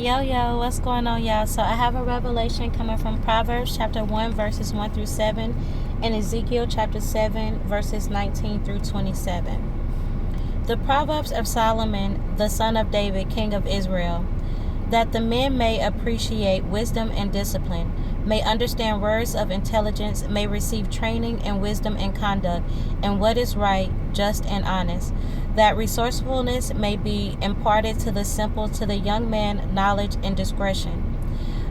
Yo, what's going on, y'all? So I have a revelation coming from Proverbs chapter 1, verses 1 through 7, and Ezekiel chapter 7, verses 19 through 27. The Proverbs of Solomon, the son of David, king of Israel, that the men may appreciate wisdom and discipline, may understand words of intelligence, may receive training in wisdom and conduct, and what is right, just, and honest, that resourcefulness may be imparted to the simple, to the young man knowledge and discretion.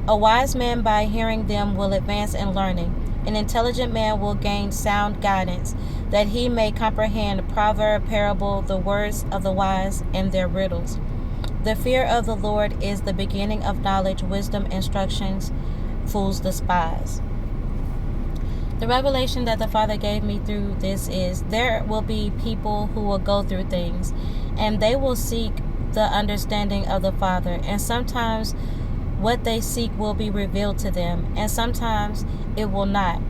A wise man by hearing them will advance in learning. An intelligent man will gain sound guidance, that he may comprehend proverb, parable, the words of the wise, and their riddles. The fear of the Lord is the beginning of knowledge, wisdom, instructions, fools despise. The revelation that the Father gave me through this is there will be people who will go through things and they will seek the understanding of the Father, and sometimes what they seek will be revealed to them, and sometimes it will not.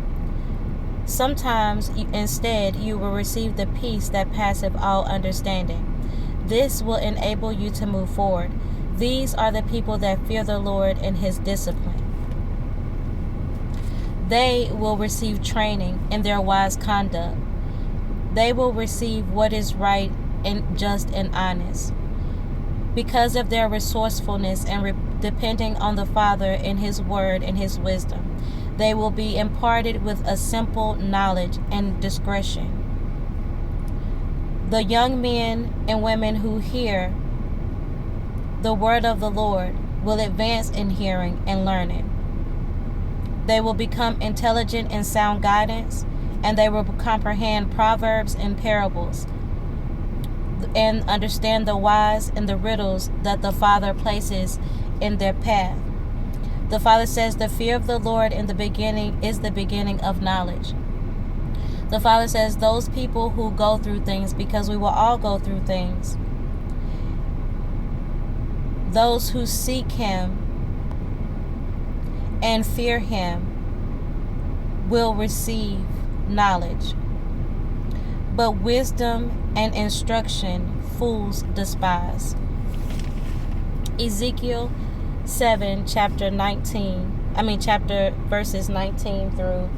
Sometimes instead you will receive the peace that passeth all understanding. This will enable you to move forward. These are the people that fear the Lord and His discipline. They will receive training in their wise conduct. They will receive what is right and just and honest. Because of their resourcefulness and depending on the Father and His word and His wisdom, they will be imparted with a simple knowledge and discretion. The young men and women who hear the word of the Lord will advance in hearing and learning. They will become intelligent in sound guidance, and they will comprehend proverbs and parables and understand the wise and the riddles that the Father places in their path. The Father says the fear of the Lord in the beginning is the beginning of knowledge. The Father says those people who go through things, because we will all go through things, those who seek Him and fear Him will receive knowledge. But wisdom and instruction fools despise. Ezekiel 7, chapter verses 19 through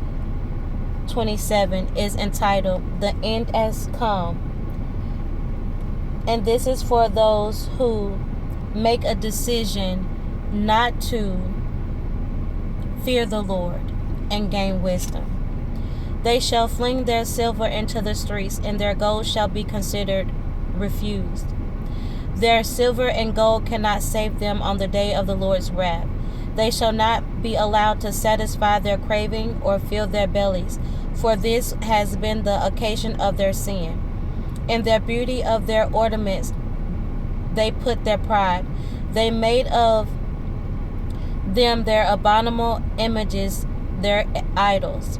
27 is entitled, "The End Has Come." And this is for those who make a decision not to fear the Lord and gain wisdom. They shall fling their silver into the streets, and their gold shall be considered refused. Their silver and gold cannot save them on the day of the Lord's wrath. They shall not be allowed to satisfy their craving or fill their bellies, for this has been the occasion of their sin. In their beauty of their ornaments they put their pride. They made of them their abominable images, their idols.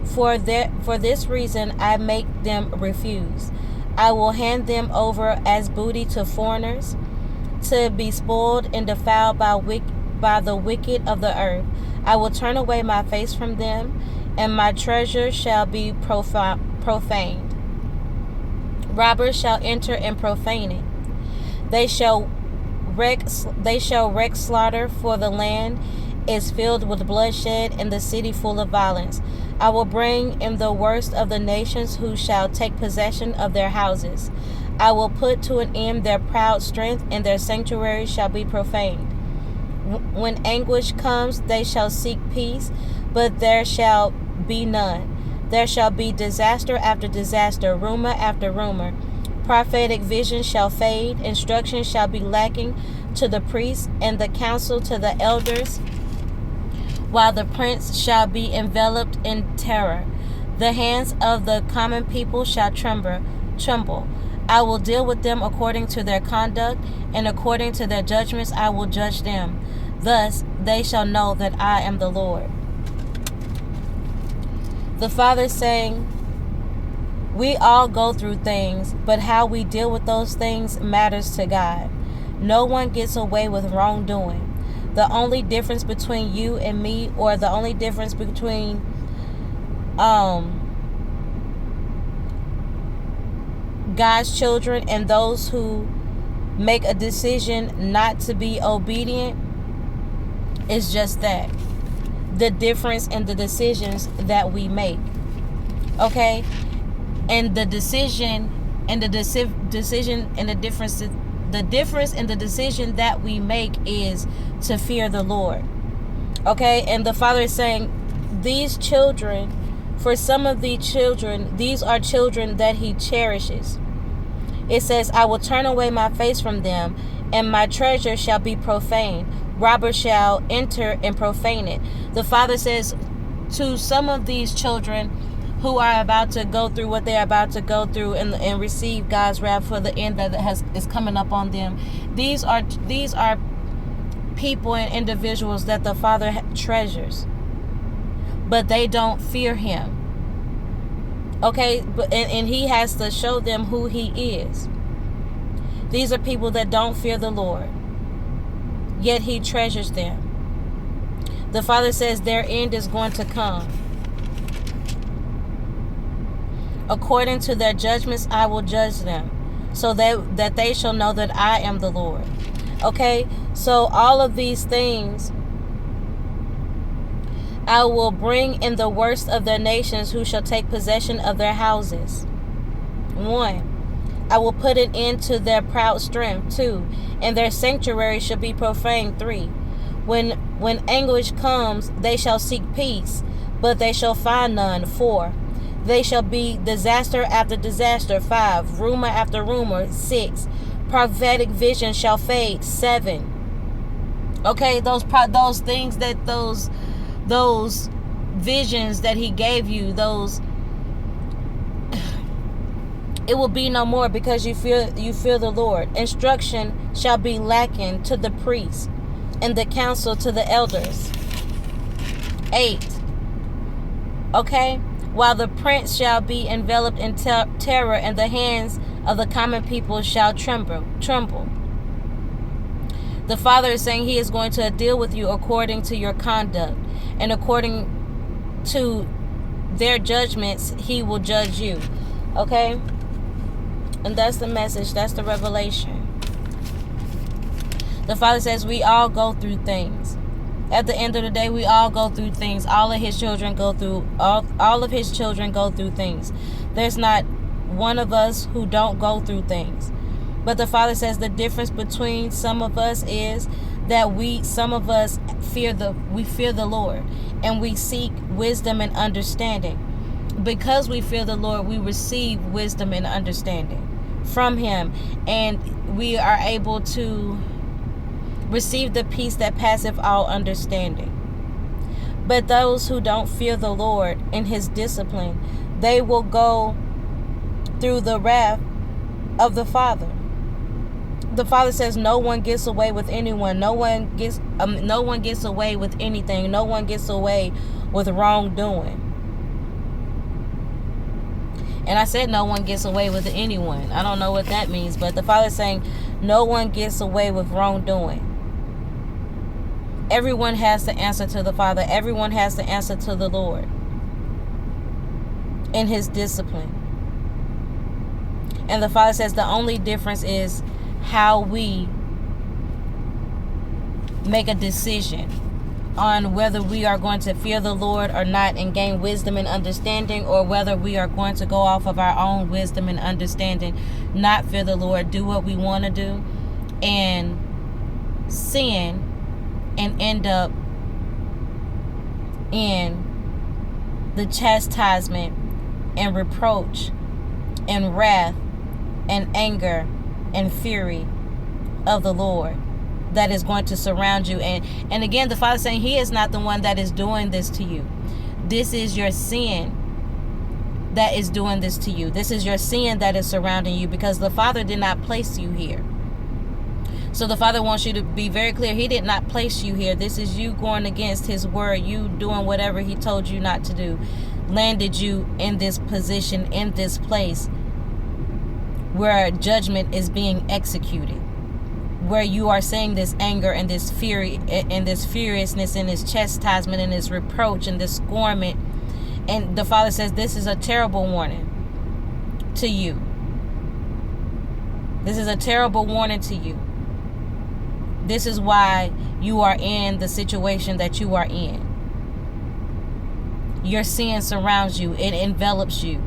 For this reason I make them refuse. I will hand them over as booty to foreigners, to be spoiled and defiled by the wicked of the earth. I will turn away my face from them, and my treasure shall be profaned. Robbers shall enter and profane it. They shall wreak slaughter, for the land is filled with bloodshed, and the city full of violence. I will bring in the worst of the nations, who shall take possession of their houses. I will put to an end their proud strength, and their sanctuary shall be profaned. When anguish comes, they shall seek peace, but there shall be none. There shall be disaster after disaster, rumor after rumor. Prophetic vision shall fade, instruction shall be lacking to the priests, and the counsel to the elders, while the prince shall be enveloped in terror. The hands of the common people shall tremble. I will deal with them according to their conduct, and according to their judgments I will judge them. Thus they shall know that I am the Lord. The Father saying, we all go through things, but how we deal with those things matters to God. No one gets away with wrongdoing. The only difference between you and me, or the only difference between God's children and those who make a decision not to be obedient, is just that. The difference in the decisions that we make. Okay? And the decision and the decision and the difference in the decision that we make is to fear the Lord. Okay? And the Father is saying, these children, for some of the children, these are children that He cherishes. It says, I will turn away my face from them, and my treasure shall be profaned. Robbers shall enter and profane it. The Father says to some of these children who are about to go through what they're about to go through and receive God's wrath for the end that is coming up on them. These are people and individuals that the Father treasures, but they don't fear Him. Okay, and He has to show them who He is. These are people that don't fear the Lord, yet He treasures them. The Father says their end is going to come. According to their judgments, I will judge them, so that they shall know that I am the Lord. Okay, so all of these things I will bring in the worst of their nations, who shall take possession of their houses. 1. I will put an end to their proud strength. 2. And their sanctuary shall be profaned. 3. When anguish comes, they shall seek peace, but they shall find none. 4. They shall be disaster after disaster. 5. Rumor after rumor. 6. Prophetic vision shall fade. 7. Okay, those things that those visions that He gave you, it will be no more, because you fear the Lord. Instruction shall be lacking to the priests, and the counsel to the elders. 8. Okay, while the prince shall be enveloped in terror, and the hands of the common people shall tremble. The Father is saying He is going to deal with you according to your conduct, and according to their judgments, He will judge you. Okay? And that's the message. That's the revelation. The Father says we all go through things. At the end of the day, we all go through things. All of His children go through all of His children go through things. There's not one of us who don't go through things. But the Father says the difference between some of us is that some of us fear the Lord, and we seek wisdom and understanding. Because we fear the Lord, we receive wisdom and understanding from Him, and we are able to receive the peace that passeth all understanding. But those who don't fear the Lord in His discipline, they will go through the wrath of the Father. The Father says no one gets away with anyone. No one gets away with anything. No one gets away with wrongdoing. And I said no one gets away with anyone. I don't know what that means, but the Father is saying no one gets away with wrongdoing. Everyone has to answer to the Father. Everyone has to answer to the Lord in His discipline. And the Father says the only difference is how we make a decision on whether we are going to fear the Lord or not and gain wisdom and understanding, or whether we are going to go off of our own wisdom and understanding, not fear the Lord, do what we want to do, and sin, and end up in the chastisement and reproach and wrath and anger and fury of the Lord that is going to surround you. And again, the Father is saying He is not the one that is doing this to you. This is your sin that is doing this to you. This is your sin that is surrounding you, because the Father did not place you here. So the Father wants you to be very clear. He did not place you here. This is you going against His word, you doing whatever He told you not to do, landed you in this position, in this place where judgment is being executed, where you are seeing this anger and this fury and this furiousness and this chastisement and this reproach and this scornment. And the Father says this is a terrible warning to you. This is a terrible warning to you. This is why you are in the situation that you are in. Your sin surrounds you. It envelops you.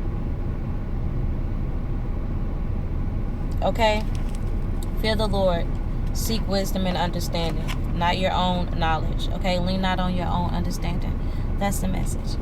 Okay? Fear the Lord. Seek wisdom and understanding, not your own knowledge. Okay? Lean not on your own understanding. That's the message.